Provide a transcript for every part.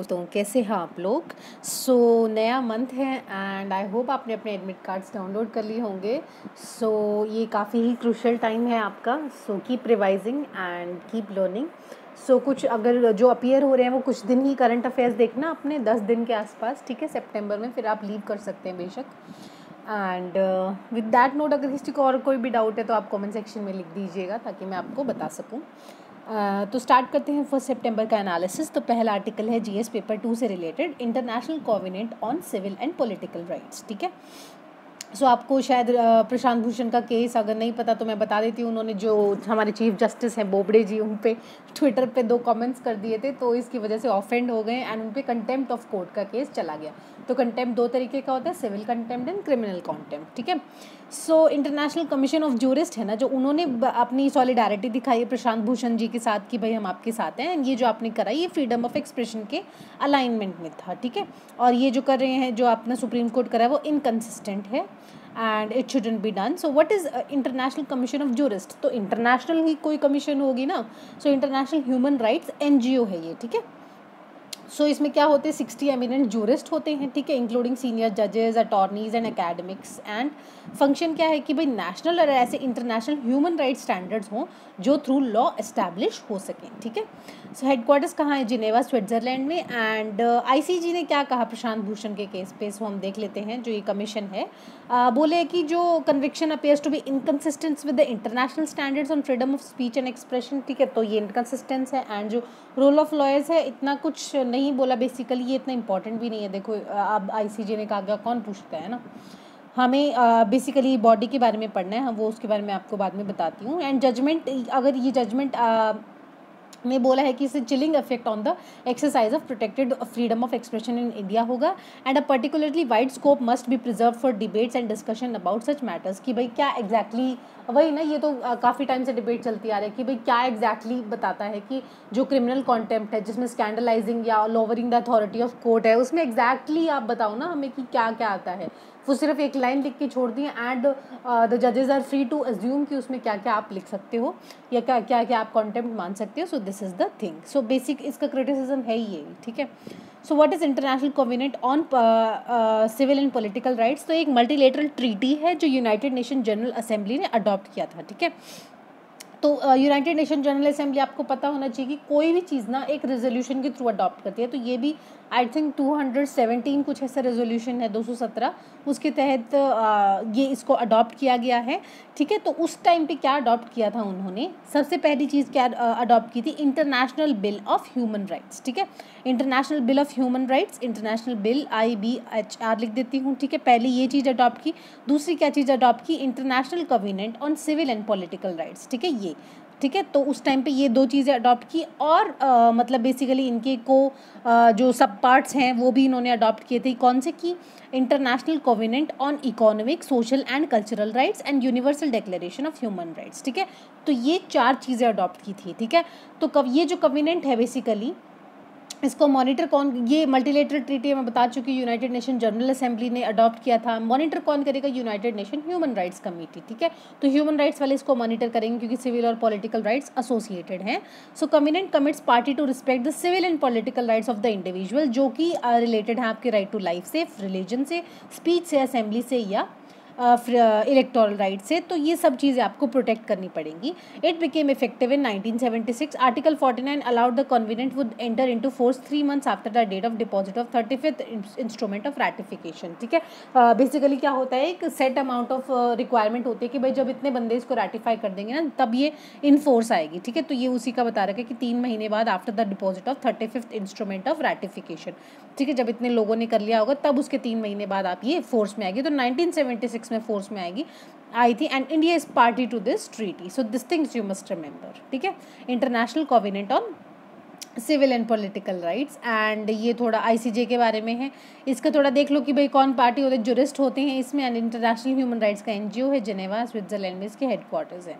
तो कैसे हैं आप लोग। नया मंथ है एंड आई होप आपने अपने एडमिट कार्ड्स डाउनलोड कर लिए होंगे। ये काफ़ी ही क्रूशियल टाइम है आपका। Keep revising and keep learning. कुछ अगर जो अपीयर हो रहे हैं वो कुछ दिन ही करंट अफेयर्स देखना अपने 10 दिन के आसपास, ठीक है, सितंबर में, फिर आप लीव कर सकते हैं बेशक। एंड विद दैट नोट, अगर हिस्ट्री को और कोई भी डाउट है तो आप कमेंट सेक्शन में लिख दीजिएगा ताकि मैं आपको बता सकूं। तो स्टार्ट करते हैं 1 सितंबर का एनालिसिस। तो पहला आर्टिकल है जीएस पेपर 2 से related, international covenant on civil and political rights, ठीक है। आपको शायद प्रशांत भूषण का केस अगर नहीं पता तो मैं बता देती हूँ। उन्होंने जो हमारे चीफ जस्टिस हैं बोबड़े जी, उन पे ट्विटर पे 2 कमेंट्स कर दिए थे, तो इसकी वजह से ऑफेंड हो गए एंड उन पे कंटेम्प्ट ऑफ कोर्ट का केस चला गया। तो कंटेम्प्ट 2 तरीके का होता है, civil contempt and criminal contempt, ठीक है। इंटरनेशनल कमीशन ऑफ जूरिस्ट है ना, जो उन्होंने अपनी सॉलिडारिटी दिखाई है प्रशांत भूषण जी के साथ कि भाई हम आपके साथ हैं, ये जो आपने करा ये फ्रीडम ऑफ एक्सप्रेशन के अलाइनमेंट में था, ठीक है। और ये जो कर रहे हैं, जो आपने सुप्रीम कोर्ट करा है वो इनकन्सिस्टेंट है and it shouldn't be done. What is international commission of jurist? तो इंटरनेशनल ही कोई कमीशन होगी ना। इंटरनेशनल ह्यूमन राइट्स एनजीओ है ये, ठीक है। इसमें क्या होते हैं, 60 एमिनेंट जूरिस्ट होते हैं, ठीक है, इंक्लूडिंग सीनियर जजेस, attorneys and academics. And function क्या है कि भाई नेशनल और ऐसे इंटरनेशनल ह्यूमन राइट्स स्टैंडर्ड्स हों जो थ्रू लॉ एस्टैब्लिश हो सकें, ठीक है। हेडक्वार्टर्स कहाँ है? जिनेवा, स्विट्जरलैंड में। एंड आईसीजे ने क्या कहा प्रशांत भूषण के केस पे, हम देख लेते हैं। जो ये कमीशन है बोले कि जो conviction appears to be inconsistent with the international standards on freedom of speech and expression, ठीक है। तो ये इनकन्सिस्टेंस है। एंड जो रोल ऑफ लॉयर्स है इतना कुछ नहीं बोला, बेसिकली ये इतना इंपॉर्टेंट भी नहीं है। देखो अब आईसीजे ने कहा, कौन पूछता है ना। हमें बेसिकली बॉडी के बारे में पढ़ना है, हम वो उसके बारे में आपको बाद में बताती हूँ। एंड जजमेंट, अगर ये जजमेंट में बोला है कि इससे chilling effect on the exercise of protected freedom of expression in India होगा। And a particularly wide scope must be preserve for debates and discussion about such matters, कि भाई क्या एग्जैक्टली वही ना, ये तो काफ़ी टाइम से डिबेट चलती आ रही है कि भाई क्या एग्जैक्टली बताता है कि जो क्रिमिनल कॉन्टेम्प्ट है जिसमें स्कैंडलाइजिंग या lowering the authority of court है, उसमें एग्जैक्टली आप बताओ ना हमें कि क्या क्या आता है। वो सिर्फ एक लाइन लिख के छोड़ दिए एंड द जजेस आर फ्री टू अज्यूम कि उसमें क्या क्या आप लिख सकते हो या क्या क्या क्या आप कॉन्टेम्प्ट मान सकते हो। This is the thing. Basic इसका क्रिटिसिज्म है ही, ठीक है। What is international covenant on civil and political rights? तो एक मल्टीलेटरल ट्रीटी है जो यूनाइटेड नेशन जनरल असेंबली ने अडॉप्ट किया था, ठीक है। तो यूनाइटेड नेशन जनरल असेंबली आपको पता होना चाहिए कि कोई भी चीज़ ना एक रेजोल्यूशन के थ्रू अडॉप्ट करती है। तो ये भी आई थिंक 217 कुछ ऐसा रेजोल्यूशन है, 217, उसके तहत ये इसको अडॉप्ट किया गया है, ठीक है। तो उस टाइम पे क्या अडॉप्ट किया था उन्होंने? सबसे पहली चीज़ क्या अडॉप्ट की थी? International bill of human rights, ठीक है। International bill of human rights, international bill, IBHR लिख देती हूँ, ठीक है। पहले ये चीज़ अडॉप्ट की। दूसरी क्या चीज़ अडॉप्ट की? International covenant on civil and political rights, ठीक है, ये, ठीक है। तो उस टाइम पे ये 2 चीज़ें अडॉप्ट की और मतलब बेसिकली इनके को जो सब पार्ट्स हैं वो भी इन्होंने अडॉप्ट किए थे। कौन से की? International covenant on economic, social and cultural rights and universal declaration of human rights, ठीक है। तो ये 4 चीज़ें अडॉप्ट की थी, ठीक है। तो ये जो कोवेनेंट है बेसिकली इसको मॉनिटर कौन? ये मल्टीलेटरल ट्रीटी मैं बता चुकी, यूनाइटेड नेशन जनरल असेंबली ने अडॉप्ट किया था। मॉनिटर कौन करेगा? United nation human rights committee, ठीक है। तो ह्यूमन राइट्स वाले इसको मॉनिटर करेंगे क्योंकि सिविल और पॉलिटिकल राइट्स एसोसिएटेड हैं। Covenant commits party to respect the civil and political rights of the individual, जो कि रिलेटेड है आपके राइट टू लाइफ से, रिलीजन से, स्पीच से, असेंबली से या इलेक्टोरल राइट से। तो ये सब चीज़ें आपको प्रोटेक्ट करनी पड़ेंगी। It became effective in 1976। Article 49 allowed the covenant would enter into force 3 months after the date of deposit of 35th instrument of ratification, ठीक है। बेसिकली क्या होता है, एक सेट अमाउंट ऑफ रिक्वायरमेंट होती है कि भाई जब इतने बंदे इसको रैटिफाई कर देंगे ना तब ये इन फोर्स आएगी, ठीक है। तो ये उसी का बता रखा है कि 3 महीने बाद after the deposit of 35th instrument of ratification, ठीक है। जब इतने लोगों ने कर लिया होगा तब उसके 3 महीने बाद आप ये फोर्स में आएगी। तो 1976 में फोर्स में आएगी, आई थी। And India is party to this treaty. This things you must remember, ठीक है। International covenant on civil and political rights. And ये थोड़ा आईसीजे के बारे में है, इसका थोड़ा देख लो कि भाई कौन पार्टी होते हैं, जुरिस्ट होते हैं इसमें। एंड इंटरनेशनल ह्यूमन राइट्स का एनजीओ है, जिनेवा, स्विट्जरलैंड में इसके हेडक्वार्टर्स हैं।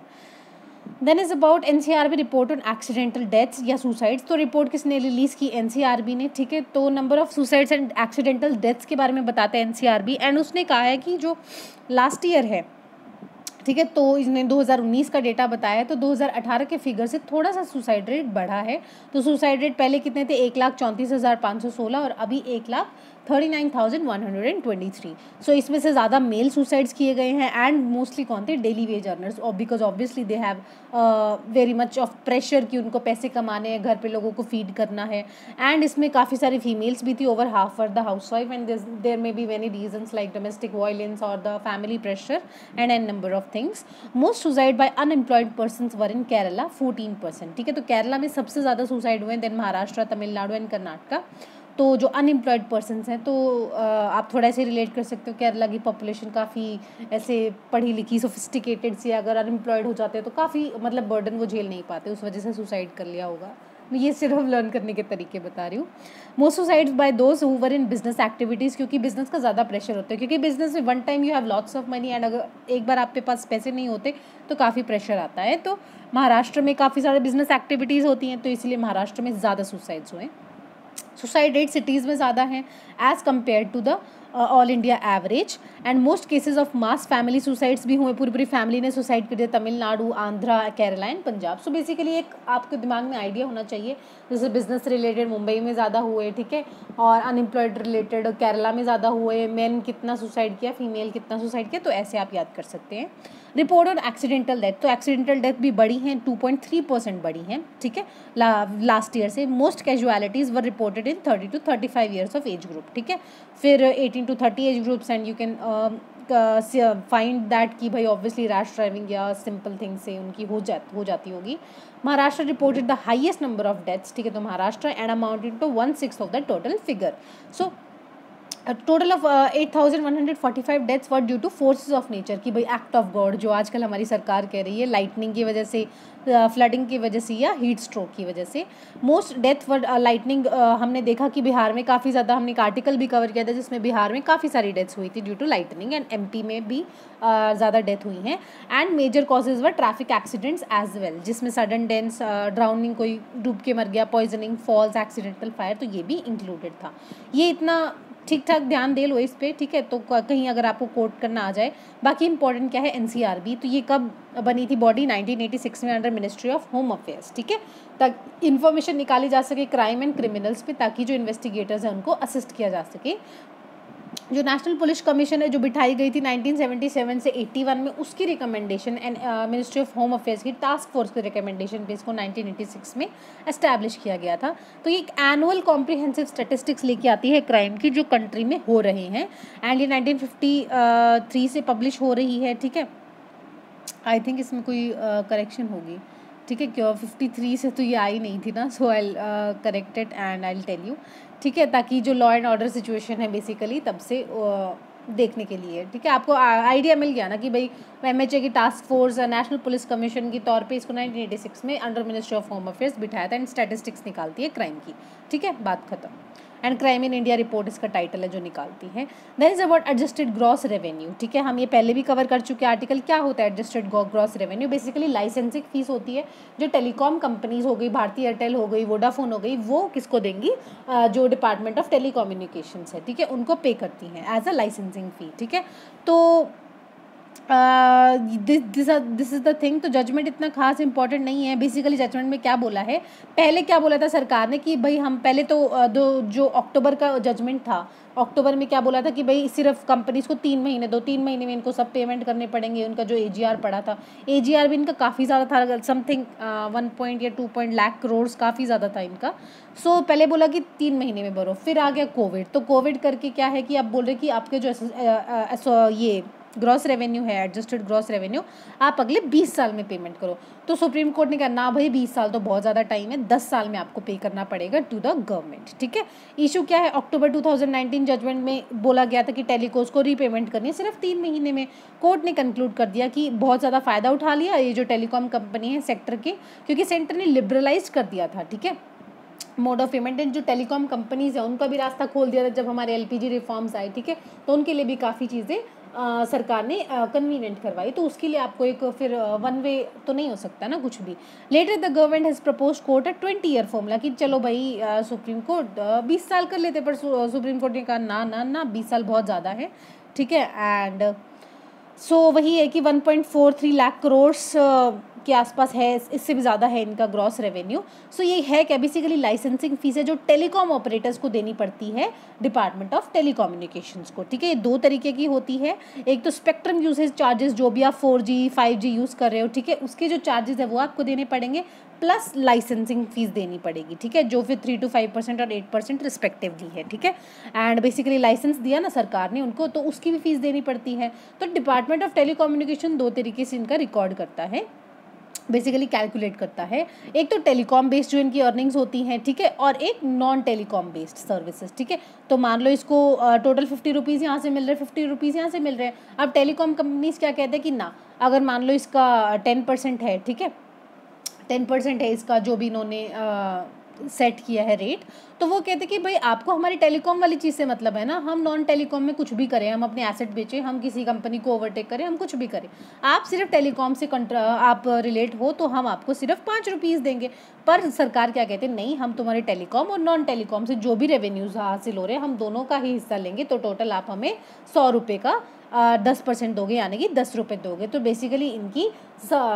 Then is about NCRB report on accidental deaths या सुसाइड्स। तो रिपोर्ट किसने रिलीज की? एनसीआरबी ने, ठीक है। तो number of suicides and accidental deaths के बारे में बताता है एनसीआरबी। एंड उसने कहा है कि जो लास्ट ईयर है ठीक है। तो इसने 2019 का डेटा बताया है, तो 2018 के फिगर से थोड़ा सा सुसाइड रेट बढ़ा है। तो सुसाइड रेट पहले कितने थे, 1,34,516 और अभी 1,39,123। सो इसमें से ज़्यादा मेल सुसाइड्स किए गए हैं एंड मोस्टली कौन थे, डेली वेज अर्नर्स, और because obviously they have very much of pressure कि उनको पैसे कमाने हैं, घर पे लोगों को फीड करना है। एंड इसमें काफ़ी सारी फीमेल्स भी थी, over half were the housewife, and there may be many reasons like domestic violence और the family pressure and an number of things. Most suicide by unemployed persons were in Kerala 14%. ठीक है, तो केरला में सबसे ज़्यादा suicide हुए, then Maharashtra, Tamil Nadu and Karnataka. तो जो अनएम्प्लॉयड पर्सनस हैं, तो आप थोड़ा ऐसे रिलेट कर सकते हो, केरला की पॉपुलेशन काफ़ी ऐसे पढ़ी लिखी सोफिस्टिकेटेड सी, अगर अनएम्प्लॉयड हो जाते हैं तो काफ़ी मतलब बर्डन वो झेल नहीं पाते, उस वजह से सुसाइड कर लिया होगा। ये सिर्फ लर्न करने के तरीके बता रही हूँ। Most suicides by those who were in business activities, क्योंकि बिजनेस का ज़्यादा प्रेशर होता है, क्योंकि बिजनेस में one time you have lots of money and अगर एक बार आपके पास पैसे नहीं होते तो काफ़ी प्रेशर आता है। तो महाराष्ट्र में काफ़ी सारे बिजनेस एक्टिविटीज़ होती हैं, तो इसलिए महाराष्ट्र में ज़्यादा सुसाइड्स हुए। सुसाइड रेट सिटीज़ में ज़्यादा है as compare to the all India average. And most cases of mass family suicides भी हुए, पूरी पूरी फैमिली ने सुसाइड कर दिया, Tamil Nadu, Andhra, Kerala and Punjab. So basically एक आपके दिमाग में आइडिया होना चाहिए, जैसे बिजनेस रिलेटेड मुंबई में ज़्यादा हुए, ठीक है, और अनएम्प्लॉयड रिलेटेड केरला में ज़्यादा हुए, मैन कितना सुसाइड किया, फीमेल कितना सुसाइड किया, तो ऐसे आप याद कर सकते हैं। रिपोर्ट ऑन एक्सीडेंटल डेथ, तो एक्सीडेंटल डेथ भी बढ़ी हैं, 2.3% बढ़ी हैं, ठीक है, लास्ट ईयर से। Most casualties were reported in 30 to 35 years of age group, ठीक है, फिर 18 to 30 age groups, and you can find that कि भाई ऑब्वियसली रैश ड्राइविंग या सिंपल थिंग से उनकी हो जाती होगी। Maharashtra reported the highest number of deaths, ठीक है, तो Maharashtra and amounted to 1/6 of the total figure. So total of 8,145 deaths were due to forces of nature, कि भाई एक्ट ऑफ गॉड, जो आजकल हमारी सरकार कह रही है, लाइटनिंग की वजह से, फ्लडिंग की वजह से या हीट स्ट्रोक की वजह से। मोस्ट डेथ वर लाइटनिंग, हमने देखा कि बिहार में काफ़ी ज़्यादा, हमने एक आर्टिकल भी कवर किया था जिसमें बिहार में काफ़ी सारी डेथ्स हुई थी due to lightning, and MP में भी ज़्यादा डेथ हुई हैं। And major causes were traffic accidents as well, जिसमें सडन डेंस, ड्राउनिंग, कोई डूब के मर गया, पॉइजनिंग, फॉल्स, एक्सीडेंटल फायर, तो ये भी इंक्लूडेड था। ये इतना ठीक ठाक ध्यान दे लो इस पर, ठीक है, तो कहीं अगर आपको कोट करना आ जाए। बाकी इंपॉर्टेंट क्या है, एनसीआरबी, तो ये कब बनी थी बॉडी, 1986 में, under ministry of home affairs, ठीक है, ताकि इन्फॉर्मेशन निकाली जा सके क्राइम एंड क्रिमिनल्स पे, ताकि जो इन्वेस्टिगेटर्स हैं उनको असिस्ट किया जा सके। जो नेशनल पुलिस कमीशन है, जो बिठाई गई थी 1977 से 81 में, उसकी recommendation and ministry of home affairs की टास्क फोर्स की रिकमेंडेशन पे इसको 1986 में एस्टैब्लिश किया गया था। तो ये एक एनुअल कॉम्प्रिहेंसिव स्टेटिस्टिक्स लेके आती है क्राइम की, जो कंट्री में हो रहे हैं, एंड ये 1953 से पब्लिश हो रही है, ठीक है। आई थिंक इसमें कोई करेक्शन होगी, ठीक है, क्यों 53 से तो ये आई नहीं थी ना, so I correct it and I tell you, ठीक है, ताकि जो लॉ एंड ऑर्डर सिचुएशन है बेसिकली तब से देखने के लिए, ठीक है, आपको आइडिया मिल गया ना कि भाई एमएचए की task force national police commission के तौर पे इसको 1986 में under ministry of home affairs बिठाया था, एंड स्टैटिस्टिक्स निकालती है क्राइम की, ठीक है, बात खत्म। And crime in India report इसका टाइटल है जो निकालती है। There is about adjusted gross revenue, ठीक है, हम ये पहले भी कवर कर चुके हैं आर्टिकल। क्या होता है adjusted gross revenue? Basically licensing fees होती है जो टेलीकॉम कंपनीज हो गई, भारतीय एयरटेल हो गई, वोडाफोन हो गई, वो किसको देंगी, जो डिपार्टमेंट ऑफ टेलीकम्युनिकेशंस है, ठीक है, उनको पे करती हैं एज अ लाइसेंसिंग फ़ी, ठीक है। तो दिस इज़ द थिंग। तो जजमेंट इतना खास इंपॉर्टेंट नहीं है। बेसिकली जजमेंट में क्या बोला है, पहले क्या बोला था सरकार ने कि भाई हम पहले तो जो अक्टूबर का जजमेंट था, अक्टूबर में क्या बोला था कि भाई सिर्फ कंपनीज को 3 महीने दो, 3 महीने में इनको सब पेमेंट करने पड़ेंगे। उनका जो AGR पड़ा था, AGR भी इनका काफ़ी ज़्यादा था, समथिंग 1 या 2 लाख करोड़, काफ़ी ज़्यादा था इनका। सो पहले बोला कि 3 महीने में भरो, फिर आ गया कोविड। तो कोविड करके क्या है कि अब बोल रहे कि आपके जो ये ग्रॉस रेवेन्यू है, एडजस्टेड ग्रॉस रेवेन्यू, आप अगले 20 साल में पेमेंट करो। तो सुप्रीम कोर्ट ने कहा ना भाई 20 साल तो बहुत ज़्यादा टाइम है, 10 साल में आपको पे करना पड़ेगा टू द गवर्नमेंट, ठीक है। इशू क्या है, अक्टूबर 2019 जजमेंट में बोला गया था कि टेलीकॉस को रीपेमेंट करनी है सिर्फ 3 महीने में। कोर्ट ने कंक्लूड कर दिया कि बहुत ज़्यादा फ़ायदा उठा लिया ये जो टेलीकॉम कंपनी है सेक्टर के, क्योंकि सेंटर ने लिबरलाइज कर दिया था, ठीक है, मोड ऑफ पेमेंट। एंड जो टेलीकॉम कंपनीज है उनका भी रास्ता खोल दिया था जब हमारे LPG रिफॉर्म्स आए, ठीक है, तो उनके लिए भी काफ़ी चीज़ें सरकार ने कन्वीनियंट करवाई। तो उसके लिए आपको एक फिर वन वे तो नहीं हो सकता ना कुछ भी। Later the government has propose court a 20-year formula कि चलो भाई सुप्रीम कोर्ट 20 साल कर लेते, पर सुप्रीम कोर्ट ने कहा ना 20 साल बहुत ज़्यादा है, ठीक है। एंड सो वही है कि 1.43 लाख करोड़ के आसपास है, इससे भी ज़्यादा है इनका ग्रॉस रेवेन्यू। सो ये है क्या, बेसिकली लाइसेंसिंग फीस है जो टेलीकॉम ऑपरेटर्स को देनी पड़ती है डिपार्टमेंट ऑफ टेलीकम्युनिकेशंस को, ठीक है। ये दो तरीके की होती है, एक तो स्पेक्ट्रम यूसेज चार्जेस, जो भी आप 4G 5G यूज़ कर रहे हो, ठीक है, उसके जो चार्जेस है वो आपको देने पड़ेंगे, प्लस लाइसेंसिंग फीस देनी पड़ेगी, ठीक है, जो फिर 3 to 5% और 8% रिस्पेक्टिवली है, ठीक है। एंड बेसिकली लाइसेंस दिया ना सरकार ने उनको, तो उसकी भी फीस देनी पड़ती है। तो डिपार्टमेंट ऑफ टेलीकम्युनिकेशन दो तरीके से इनका रिकॉर्ड करता है, बेसिकली कैलकुलेट करता है। एक तो टेलीकॉम बेस्ड जो इनकी अर्निंग्स होती हैं, ठीक है, और एक नॉन टेलीकॉम बेस्ड सर्विसेज, ठीक है। तो मान लो इसको टोटल 50 रुपीज़ यहाँ से मिल रहे हैं, 50 रुपीज़ यहाँ से मिल रहे हैं। अब टेलीकॉम कंपनीज क्या कहते हैं कि ना, अगर मान लो इसका 10% है, ठीक है, 10% है इसका जो भी इन्होंने सेट किया है रेट, तो वो कहते कि भाई आपको हमारी टेलीकॉम वाली चीज़ से मतलब है ना, हम नॉन टेलीकॉम में कुछ भी करें, हम अपने एसेट बेचें, हम किसी कंपनी को ओवरटेक करें, हम कुछ भी करें, आप सिर्फ टेलीकॉम से आप रिलेट हो तो हम आपको सिर्फ 5 रुपीज़ देंगे। पर सरकार क्या कहते हैं, नहीं, हम तुम्हारे टेलीकॉम और नॉन टेलीकॉम से जो भी रेवेन्यूज हासिल हो रहे हैं हम दोनों का ही हिस्सा लेंगे, तो टोटल आप हमें 100 रुपये का 10% दोगे, यानी कि 10 रुपये दोगे। तो बेसिकली इनकी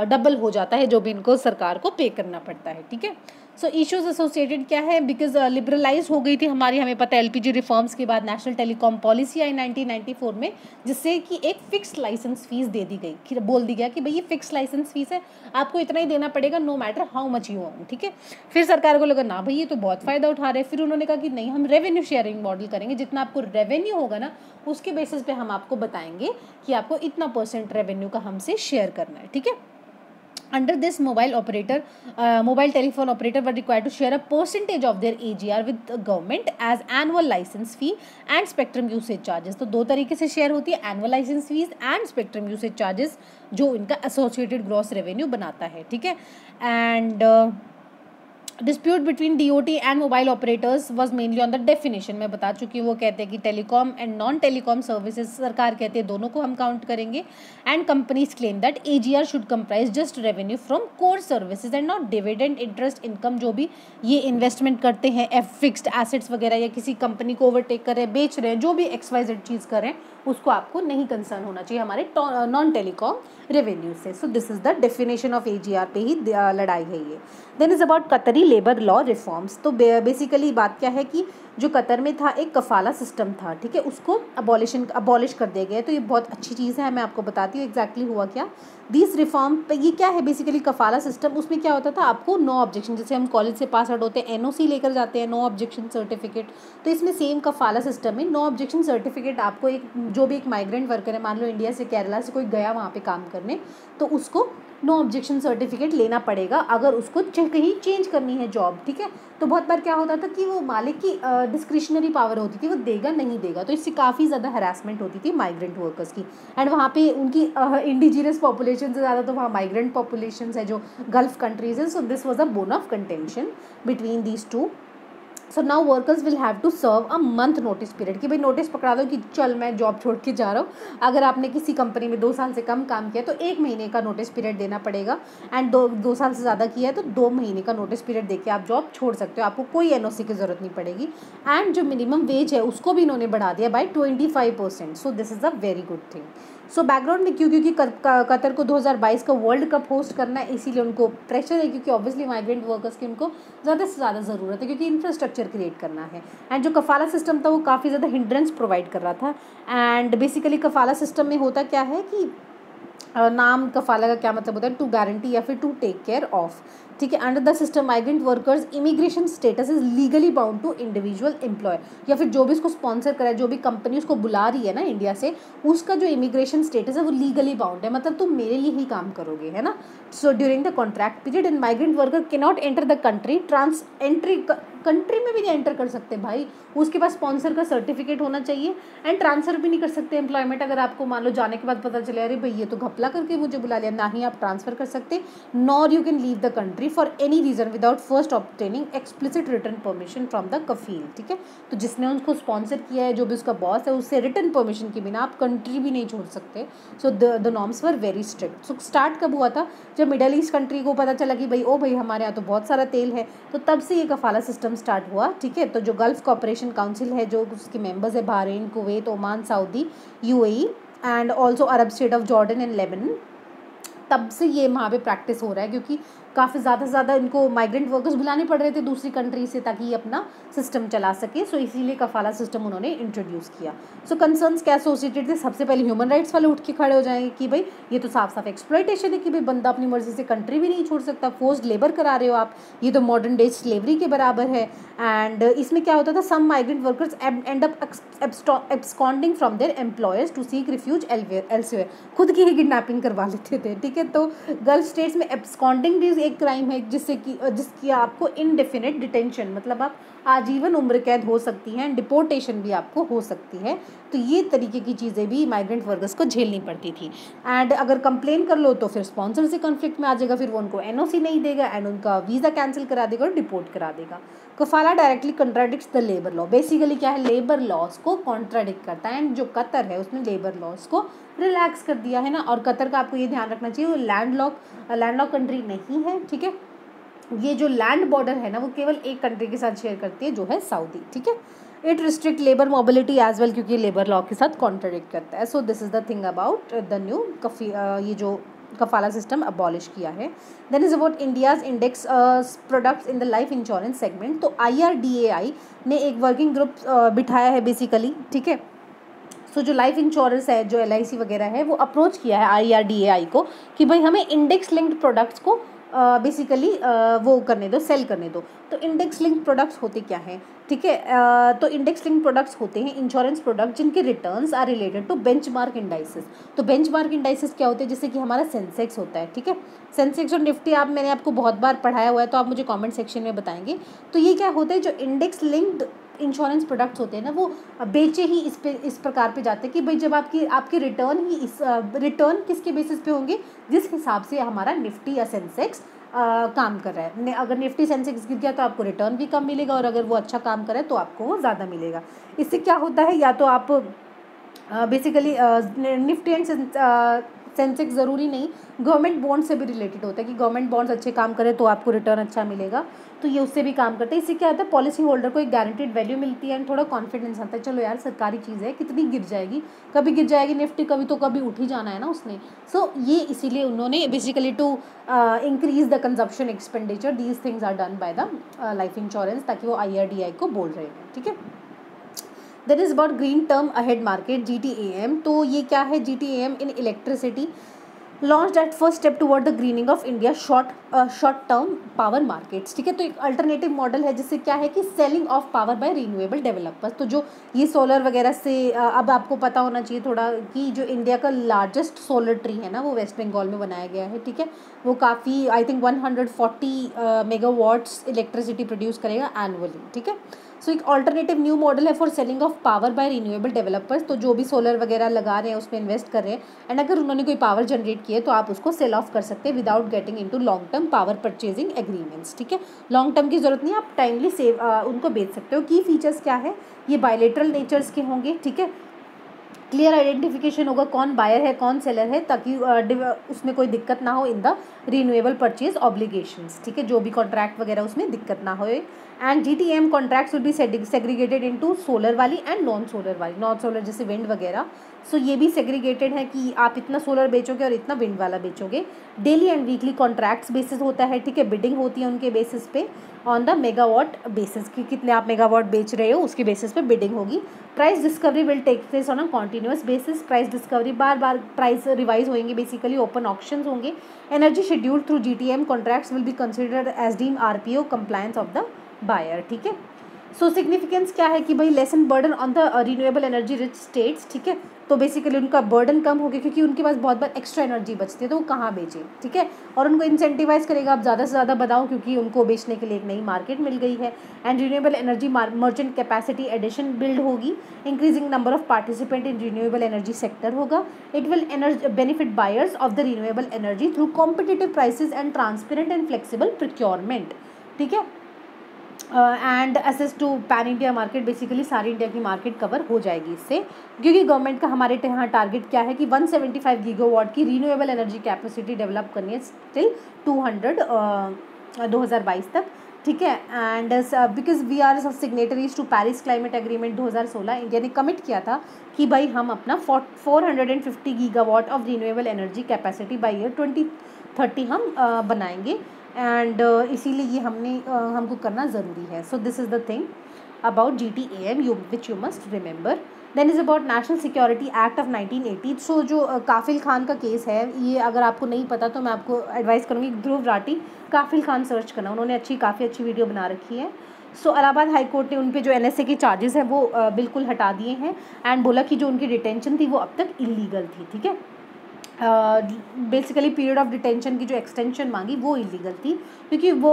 डबल हो जाता है जो भी इनको सरकार को पे करना पड़ता है, ठीक है। सो इश्यूज एसोसिएटेड क्या है, बिकॉज लिबरलाइज हो गई थी हमारी, हमें पता है LPG रिफॉर्म्स के बाद नेशनल टेलीकॉम पॉलिसी आई 1994 में, जिससे कि एक फिक्स लाइसेंस फीस दे दी गई, फिर बोल दी गया कि भाई ये फिक्स लाइसेंस फीस है, आपको इतना ही देना पड़ेगा no matter how much you earn, ठीक है। फिर सरकार को लगा ना भाई ये तो बहुत फ़ायदा उठा रहे हैं, फिर उन्होंने कहा कि नहीं, हम रेवेन्यू शेयरिंग मॉडल करेंगे, जितना आपको रेवेन्यू होगा ना उसके बेसिस पे हम आपको बताएंगे कि आपको इतना % रेवेन्यू का हमसे शेयर करना है, ठीक है। Under this, mobile telephone operator were required to share a percentage of their AGR with the government as annual license fee and spectrum usage charges। तो दो तरीके से शेयर होती है, annual licence fee and spectrum usage charges, जो इनका associated gross revenue बनाता है, ठीक है। And dispute between DOT and mobile operators was mainly on the definition. मैं बता चुकी हूँ, वो कहते हैं कि telecom and non telecom services, सरकार कहते हैं दोनों को हम काउंट करेंगे। And companies claim that AGR should comprise just revenue from core services and not dividend, interest income, जो भी ये इन्वेस्टमेंट करते हैं फिक्स्ड एसेट्स वगैरह, या किसी कंपनी को ओवरटेक कर रहे हैं, बेच रहे हैं, जो भी XYZ चीज़ कर रहे हैं, उसको आपको नहीं कंसर्न होना चाहिए हमारे नॉन टेलीकॉम रेवेन्यू से। सो this is the definition of AGR पे ही लड़ाई है ये। देन इज अबाउट कतरी लेबर लॉ रिफॉर्म्स। तो बेसिकली बात क्या है कि जो कतर में था एक कफाला सिस्टम था, ठीक है, उसको अबॉलिश कर दिया गया। तो ये बहुत अच्छी चीज़ है, मैं आपको बताती हूँ एग्जैक्टली हुआ क्या। दिस रिफॉर्म पे ये क्या है, बेसिकली कफाला सिस्टम, उसमें क्या होता था, आपको नो ऑब्जेक्शन, जैसे हम कॉलेज से पास आउट होते हैं NOC लेकर जाते हैं, नो ऑब्जेक्शन सर्टिफिकेट, तो इसमें सेम कफाला सिस्टम में नो ऑब्जेक्शन सर्टिफिकेट आपको एक, जो भी एक माइग्रेंट वर्कर है, मान लो इंडिया से केरला से कोई गया वहाँ पे काम करने, तो उसको नो ऑब्जेक्शन सर्टिफिकेट लेना पड़ेगा अगर उसको कहीं चेंज करनी है जॉब, ठीक है। तो बहुत बार क्या होता था कि वो मालिक की डिस्क्रिशनरी पावर होती थी, वो देगा नहीं देगा, तो इससे काफ़ी ज़्यादा हरासमेंट होती थी माइग्रेंट वर्कर्स की। एंड वहाँ पे उनकी इंडिजिनस पॉपुलेशन से ज़्यादा तो वहाँ माइग्रेंट पॉपुलेशन है जो गल्फ कंट्रीज है। So this was a bone of contention between these two. So now workers will have to serve a month notice period, कि भाई नोटिस पकड़ा दो कि चल मैं जॉब छोड़ के जा रहा हूँ। अगर आपने किसी कंपनी में 2 साल से कम काम किया तो 1 महीने का नोटिस पीरियड देना पड़ेगा, एंड 2 साल से ज़्यादा किया है तो 2 महीने का नोटिस पीरियड देके आप जॉब छोड़ सकते हो, आपको कोई NOC की ज़रूरत नहीं पड़ेगी। एंड जो मिनिमम वेज है उसको भी इन्होंने बढ़ा दिया by 25%। So this is a very good thing. So background में क्योंकि कतर को 2022 का वर्ल्ड कप होस्ट करना है, इसीलिए उनको प्रेशर है, क्योंकि ऑब्वियसली माइग्रेंट वर्कर्स की उनको ज़्यादा से ज़्यादा ज़रूरत है, क्योंकि इंफ्रास्ट्रक्चर क्रिएट करना है। एंड जो कफाला सिस्टम था वो काफ़ी ज़्यादा हिंड्रेंस प्रोवाइड कर रहा था। एंड बेसिकली कफाला सिस्टम में होता क्या है कि नाम कफाला का क्या मतलब होता है, टू गारंटी या फिर टू टेक केयर ऑफ, ठीक है। Under the system migrant workers immigration status is legally bound to individual employ, या फिर जो भी उसको स्पॉन्सर करे, जो भी कंपनी उसको बुला रही है ना इंडिया से, उसका जो इमिग्रेशन स्टेटस है वो लीगली बाउंड है, मतलब तुम मेरे लिए ही काम करोगे, है ना। So during the contract period and migrant worker can not enter the country, country में भी नहीं एंटर कर सकते भाई, उसके पास स्पॉन्सर का सर्टिफिकेट होना चाहिए। एंड ट्रांसफ़र भी नहीं कर सकते एम्प्लॉयमेंट, अगर आपको मान लो जाने के बाद पता चले अरे भाई ये तो घपला करके मुझे बुला लिया, ना ही आप ट्रांसफ़र कर सकते, nor you can leave the country for any reason without first obtaining explicit return permission from the kafeel, ठीक है। तो जिसने उनको स्पॉन्सर किया है, जो भी उसका बॉस है, उससे रिटर्न परमिशन के बिना आप कंट्री भी नहीं छोड़ सकते। So the norms were very strict. So start कब हुआ था, जब मिडल ईस्ट कंट्री को पता चला कि भाई ओ भाई हमारे यहाँ तो बहुत सारा तेल है, तो तब से ये कफाला सिस्टम स्टार्ट हुआ, ठीक है। तो जो गल्फ कोऑपरेशन काउंसिल है, जो उसके मेंबर्स है Bahrain, Kuwait, Oman, Saudi, UAE, and also Arab state of Jordan and Lebanon. तब से ये वहाँ पे प्रैक्टिस हो रहा है क्योंकि काफ़ी ज़्यादा से ज़्यादा इनको माइग्रेंट वर्कर्स बुलाने पड़ रहे थे दूसरी कंट्री से ताकि ये अपना सिस्टम चला सके। सो इसीलिए कफाला सिस्टम उन्होंने इंट्रोड्यूस किया। सो कंसर्न्स क्या एसोसिएटेड थे, सबसे पहले ह्यूमन राइट्स वाले उठ के खड़े हो जाएंगे कि भाई ये तो साफ साफ एक्सप्लॉयटेशन है कि भाई बंदा अपनी मर्जी से कंट्री भी नहीं छोड़ सकता, फोर्स्ड लेबर करा रहे हो आप, ये तो मॉडर्न डे स्लेवरी के बराबर है। एंड इसमें क्या होता था, some migrant workers end up absconding from their employers to seek refuge elsewhere, खुद की ही किडनैपिंग करवा लेते थे। ठीक है, तो गल्फ स्टेट्स में एब्सकॉन्डिंग एक क्राइम है जिसकी आपको इनडेफिनेट डिटेंशन, मतलब आप आजीवन उम्र कैद हो सकती हैं, डिपोर्टेशन भी आपको हो सकती है। तो ये तरीके की चीज़ें भी माइग्रेंट वर्कर्स को झेलनी पड़ती थी। एंड अगर कंप्लेन कर लो तो फिर स्पॉन्सर से कॉन्फ्लिक्ट में आ जाएगा, फिर वो उनको एनओसी नहीं देगा एंड उनका वीज़ा कैंसिल करा देगा और डिपोर्ट करा देगा। Kafala directly contradicts the labour law, basically क्या है, लेबर लॉज को कॉन्ट्राडिक्ट करता है। एंड जो कतर है उसने लेबर लॉज को रिलैक्स कर दिया है ना। और कतर का आपको ये ध्यान रखना चाहिए वो लैंडलॉक कंट्री नहीं है। ठीक है, ये जो लैंड बॉर्डर है ना वो केवल एक कंट्री के साथ शेयर करती है जो है सऊदी। ठीक है, it restrict labour mobility as well क्योंकि लेबर लॉ के साथ कॉन्ट्राडिक्ट करता है। So this is the thing about the new ये जो कफाला सिस्टम अबॉलिश किया है। Then is about India's index products in the life insurance segment. तो IRDAI ने एक वर्किंग ग्रुप बिठाया है बेसिकली। ठीक है, सो जो लाइफ इंश्योरेंस है, जो LIC वगैरह है, वो अप्रोच किया है IRDAI को कि भाई हमें इंडेक्स लिंक्ड प्रोडक्ट्स को बेसिकली वो करने दो, सेल करने दो। तो इंडेक्स लिंक्ड प्रोडक्ट्स होते क्या हैं? ठीक है, तो इंडेक्स लिंक्ड प्रोडक्ट्स होते हैं इंश्योरेंस प्रोडक्ट जिनके returns are related to benchmark indices. तो बेंचमार्क इंडाइसेस क्या होते हैं? जैसे कि हमारा सेंसेक्स होता है। ठीक है, सेंसेक्स और निफ्टी मैंने आपको बहुत बार पढ़ाया हुआ है, तो आप मुझे कमेंट सेक्शन में बताएंगे। तो ये क्या होता है, जो इंडेक्स लिंक्ड इंश्योरेंस प्रोडक्ट्स होते हैं ना, वो बेचे ही इस प्रकार पे जाते हैं कि भाई जब आपके रिटर्न ही रिटर्न किसके बेसिस पे होंगे, जिस हिसाब से हमारा निफ्टी या सेंसेक्स काम कर रहा है। अगर निफ्टी सेंसेक्स गिर गया तो आपको रिटर्न भी कम मिलेगा, और अगर वो अच्छा काम करे तो आपको वो ज़्यादा मिलेगा। इससे क्या होता है, या तो आप बेसिकली निफ्टी एंड सेंसेक्स ज़रूरी नहीं, गवर्नमेंट बॉन्ड से भी रिलेटेड होता है कि गवर्नमेंट बॉन्ड्स अच्छे काम करें तो आपको रिटर्न अच्छा मिलेगा। तो ये उससे भी काम करता है। इससे क्या होता है, पॉलिसी होल्डर को एक गारंटीड वैल्यू मिलती है एंड थोड़ा कॉन्फिडेंस आता है, चलो यार सरकारी चीज़ है, कितनी गिर जाएगी, कभी गिर जाएगी निफ्टी, कभी तो कभी उठ ही जाना है ना उसने। सो ये इसीलिए उन्होंने basically to increase the consumption expenditure these things are done by the life insurance, ताकि वो IRDAI को बोल रहे हैं। ठीक है, then is about green term ahead market GTAM। तो ये क्या है, GTAM in electricity launch at first step toward the greening of India short term power markets. ठीक है, तो एक अल्टरनेटिव मॉडल है जिससे क्या है कि selling of power bye renewable developers. तो जो ये सोलर वगैरह से अब आपको पता होना चाहिए थोड़ा कि जो इंडिया का लार्जेस्ट सोलर ट्री है ना वो वेस्ट बंगाल में बनाया गया है। ठीक है, वो काफ़ी I think 140 megawatts electricity produce करेगा एनुअली। ठीक है, सो एक ऑल्टरनेटिव न्यू मॉडल है for selling of power bye renewable developers. तो जो भी सोलर वगैरह लगा रहे हैं उसमें इन्वेस्ट कर रहे हैं एंड अगर उन्होंने कोई पावर जनरेट की है तो आप उसको सेल ऑफ कर सकते हैं without getting into long term power purchasing agreements. ठीक है, लॉन्ग टर्म की जरूरत नहीं, आप टाइमली उनको बेच सकते हो। की फीचर्स क्या है, ये बायलेटरल नेचर्स के होंगे। ठीक है, क्लियर आइडेंटिफिकेशन होगा कौन बायर है कौन सेलर है, ताकि उसमें कोई दिक्कत ना हो in the renewable purchase obligations. ठीक है, जो भी कॉन्ट्रैक्ट वगैरह उसमें दिक्कत ना हो। And GTAM contracts will B segregated into solar वाली एंड नॉन सोलर वाली, नॉन सोलर जैसे विंड वगैरह। सो ये भी सेग्रीगेटेड है कि आप इतना सोलर बेचोगे और इतना विंड वाला बेचोगे। Daily and weekly contracts basis होता है। ठीक है, बिडिंग होती है उनके बेसिस पे ऑन द मेगावाट बेसिस कि कितने आप मेगावाट बेच रहे हो उसके बेसिस पे बिडिंग होगी। Price discovery will take place on a continuous basis. Price discovery बार बार प्राइस रिवाइज होंगे, बेसिकली ओपन ऑक्शंस होंगे। Energy schedule through GTAM contracts will be considered as deem RPO compliance of the buyer. ठीक है, so significance क्या है कि भाई lessen burden on the renewable energy rich states. ठीक है, तो बेसिकली उनका बर्डन कम हो गया क्योंकि उनके पास बहुत बार एक्स्ट्रा एनर्जी बचती है तो वो कहाँ बेचें। ठीक है, और उनको इंसेंटिवाइज करेगा आप ज़्यादा से ज़्यादा बनाओ क्योंकि उनको बेचने के लिए एक नई मार्केट मिल गई है। And renewable energy merchant capacity addition build होगी। Increasing number of participant in renewable energy sector होगा। It will benefit buyers of the renewable energy through competitive prices and transparent and flexible procurement. ठीक है, and access to pan India market, basically सारी India की market cover हो जाएगी इससे, क्योंकि government का हमारे यहाँ टारगेट क्या है कि 175 गीगावाट की रीन्यूएबल एनर्जी कैपेसिटी डेवलप करनी है टिल 2022 तक। ठीक है। And because we are signatories to Paris climate agreement 2016, India ने कमिट किया था कि भाई हम अपना 450 gigawatt of renewable energy capacity by year 2030 हम बनाएंगे। एंड इसीलिए ये हमको करना ज़रूरी है। So this is the thing about GTAM which you must remember. Then is about National Security Act of 1980. सो जो काफिल खान का केस है, ये अगर आपको नहीं पता तो मैं आपको एडवाइस करूँगी ध्रुव राठी काफिल खान सर्च करना, उन्होंने काफ़ी अच्छी वीडियो बना रखी है। सो इलाहाबाद हाई कोर्ट ने उन पे जो NSA के चार्जेस हैं वो बिल्कुल हटा दिए हैं एंड बोला कि जो उनकी डिटेंशन थी वो अब तक इलीगल थी। ठीक है, बेसिकली पीरियड ऑफ डिटेंशन की जो एक्सटेंशन मांगी वो इलीगल थी, क्योंकि वो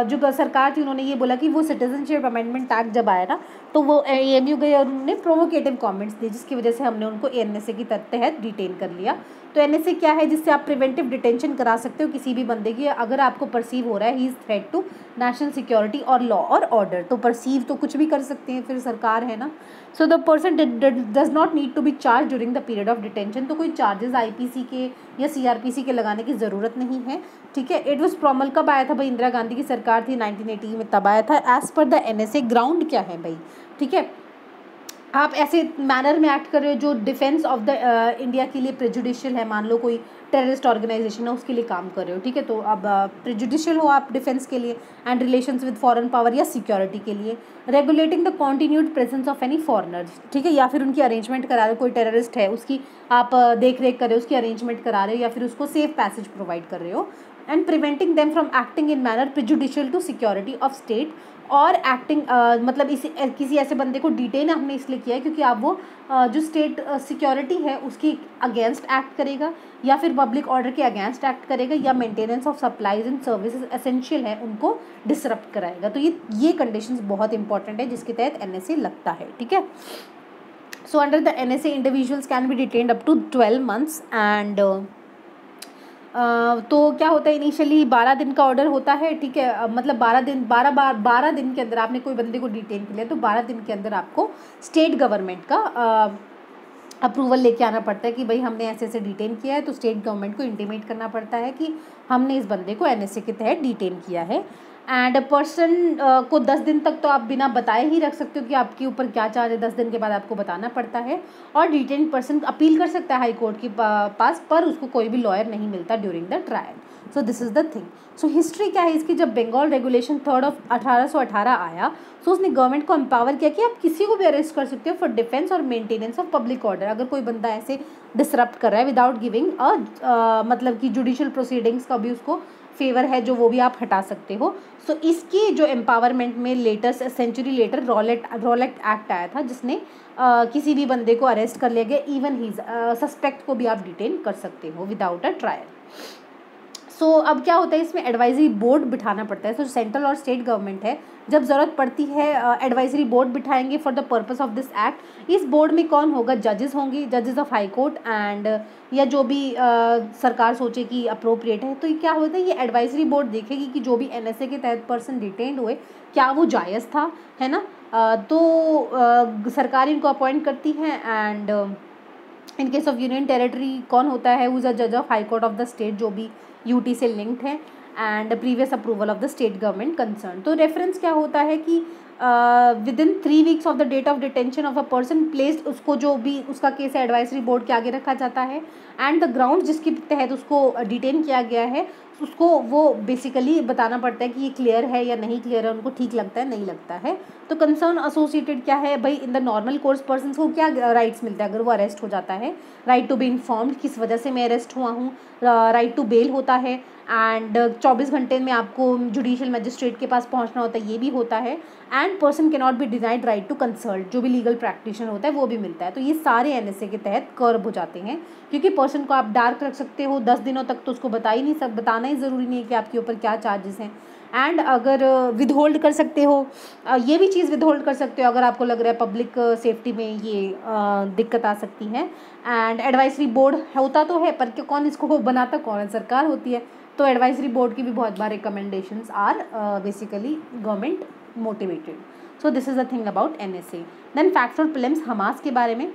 जो सरकार थी उन्होंने ये बोला कि वो सिटीजनशिप अमेंडमेंट एक्ट जब आया ना तो वो AMU गए और उन्होंने प्रोवोकेटिव कमेंट्स दिए, जिसकी वजह से हमने उनको NSA की तहत डिटेन कर लिया। तो NSA क्या है, जिससे आप प्रिवेंटिव डिटेंशन करा सकते हो किसी भी बंदे की, अगर आपको परसीव हो रहा है he is threat to national security और लॉ और ऑर्डर। तो परसीव तो कुछ भी कर सकते हैं, फिर सरकार है ना। So the person does not need to be charge during the period of detention. तो कोई चार्जेस IPC के या CRPC के लगाने की ज़रूरत नहीं है। ठीक है, इट वॉज प्रॉमल कब आया था भाई, इंदिरा गांधी की सरकार थी 1980 में, तब आया था। As per the NSA ground क्या है भाई, ठीक है, आप ऐसे मैनर में एक्ट कर रहे हो जो डिफेंस ऑफ द इंडिया के लिए प्रेजुडिशियल है। मान लो कोई टेररिस्ट ऑर्गेनाइजेशन है, उसके लिए काम कर रहे हो, ठीक है, तो अब प्रेजुडिशियल हो आप डिफेंस के लिए and relations with foreign power या सिक्योरिटी के लिए। Regulating the continued presence of any foreigners, ठीक है, या फिर उनकी अरेंजमेंट करा रहे हो, कोई टेररिस्ट है उसकी आप देख रेख कर रहे हो, उसकी अरेंजमेंट करा रहे हो या फिर उसको सेफ पैसेज प्रोवाइड कर रहे हो। And preventing them from acting in manner prejudicial to security of state, और एक्टिंग मतलब किसी ऐसे बंदे को डिटेन हमने इसलिए किया है क्योंकि आप वो जो स्टेट सिक्योरिटी है उसकी अगेंस्ट एक्ट करेगा या फिर पब्लिक ऑर्डर के अगेंस्ट एक्ट करेगा या maintenance of supplies and services essential है उनको डिसरप्ट कराएगा। तो ये कंडीशंस बहुत इंपॉर्टेंट है जिसके तहत NSA लगता है। ठीक है, so under the NSA individuals can be detained up to 12 months and तो क्या होता है, इनिशियली 12 दिन का ऑर्डर होता है। ठीक है, मतलब 12 दिन के अंदर आपने कोई बंदे को डिटेन किया तो 12 दिन के अंदर आपको स्टेट गवर्नमेंट का अप्रूवल लेके आना पड़ता है कि भाई हमने ऐसे ऐसे डिटेन किया है। तो स्टेट गवर्नमेंट को इंटीमेट करना पड़ता है कि हमने इस बंदे को NSA के तहत डिटेन किया है। एंड पर्सन को 10 दिन तक तो आप बिना बताए ही रख सकते हो कि आपके ऊपर क्या चार्ज है, 10 दिन के बाद आपको बताना पड़ता है। और डिटेन पर्सन अपील कर सकता है हाई कोर्ट के पास, पर उसको कोई भी लॉयर नहीं मिलता during the trial. So this is the thing. So history क्या है इसकी, जब बंगाल रेगुलेशन 3 of 1818 आया तो उसने गवर्नमेंट को एम्पावर किया कि आप किसी को भी अरेस्ट कर सकते हो फॉर डिफेंस और मेंटेनेंस ऑफ पब्लिक ऑर्डर। अगर कोई बंदा ऐसे डिसरप्ट कर रहा है विदाउट गिविंग मतलब कि जुडिशियल प्रोसीडिंग्स का भी उसको फेवर है जो वो भी आप हटा सकते हो। सो इसकी जो एम्पावरमेंट में latest century letter Rowlatt act आया था जिसने किसी भी बंदे को अरेस्ट कर लिया गया, इवन ही सस्पेक्ट को भी आप डिटेन कर सकते हो विदाउट अ ट्रायल। सो अब क्या होता है, इसमें एडवाइजरी बोर्ड बिठाना पड़ता है। सो सेंट्रल और स्टेट गवर्नमेंट है जब ज़रूरत पड़ती है एडवाइजरी बोर्ड बिठाएंगे for the purpose of this act. इस बोर्ड में कौन होगा, जजेस होंगे, जजेस ऑफ हाई कोर्ट एंड या जो भी सरकार सोचे कि अप्रोप्रिएट है। तो ये क्या होता है, ये एडवाइजरी बोर्ड देखेगी कि जो भी NSA के तहत पर्सन डिटेन्ड हुए क्या वो जायज़ था, है ना। तो सरकार इनको अपॉइंट करती है। And in case of union territory कौन होता है, हु इज़ अ जज of high court of the state जो भी UT से लिंक्ड है and previous approval of the state government concern. तो रेफरेंस क्या होता है कि within 3 weeks of the date of detention of a person placed, उसको जो भी उसका केस है एडवाइजरी बोर्ड के आगे रखा जाता है एंड द ग्राउंड जिसके तहत उसको डिटेन किया गया है उसको वो बेसिकली बताना पड़ता है कि ये क्लियर है या नहीं क्लियर है, उनको ठीक लगता है नहीं लगता है। तो कंसर्न एसोसिएटेड क्या है भाई, in the normal course person को क्या राइट्स मिलता है अगर वो अरेस्ट हो जाता है। राइट टू बी इन्फॉर्म्ड, किस वजह से मैं अरेस्ट हुआ हूँ, राइट टू बेल होता है एंड 24 घंटे में आपको जुडिशियल मजिस्ट्रेट के पास पहुंचना होता है, ये भी होता है। And person can not be denied right to consult, जो भी लीगल प्रैक्टिशनर होता है वो भी मिलता है। तो ये सारे NSA के तहत कर्ब हो जाते हैं क्योंकि पर्सन को आप डार्क रख सकते हो 10 दिनों तक, तो उसको बताना ही ज़रूरी नहीं है कि आपके ऊपर क्या चार्जेस हैं। एंड अगर विद होल्ड कर सकते हो, ये भी चीज़ विद होल्ड कर सकते हो अगर आपको लग रहा है पब्लिक सेफ्टी में ये दिक्कत आ सकती है। एंड एडवाइजरी बोर्ड होता तो है पर कौन इसको बनाता, कौन है, सरकार होती है। तो एडवाइजरी बोर्ड की भी बहुत बार recommendations are basically government motivated. So this is the thing about NSA। Then facts और प्रीलिम्स हमास के बारे में।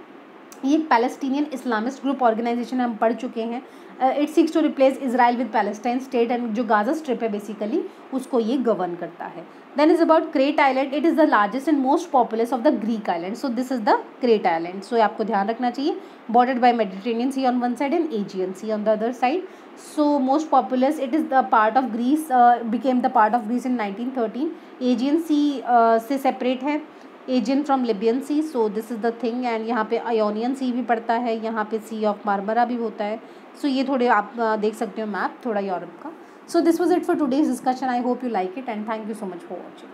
ये पैलेस्टीनियन इस्लामिस्ट ग्रुप ऑर्गेनाइजेशन हम पढ़ चुके हैं. It seeks to replace Israel with Palestine state, and जो गाजा स्ट्रिप है बेसिकली उसको ये गवर्न करता है. Then is about Crete island. It is the largest and most populous of the Greek island. So this is the Crete island. So आपको ध्यान रखना चाहिए, bordered by Mediterranean sea on one side and Aegean sea on the other side. So most populous, it is the part of Greece, became the part of Greece in 1913. Aegean sea से separate है, Aegean from Libyan sea. So this is the thing. And यहाँ पे Ionian सी भी पड़ता है, यहाँ पे सी of मार्मरा भी होता है. सो ये थोड़े आप देख सकते हो मैप थोड़ा यूरोप का. सो this was it for today's discussion. I hope you like it and thank you so much for watching.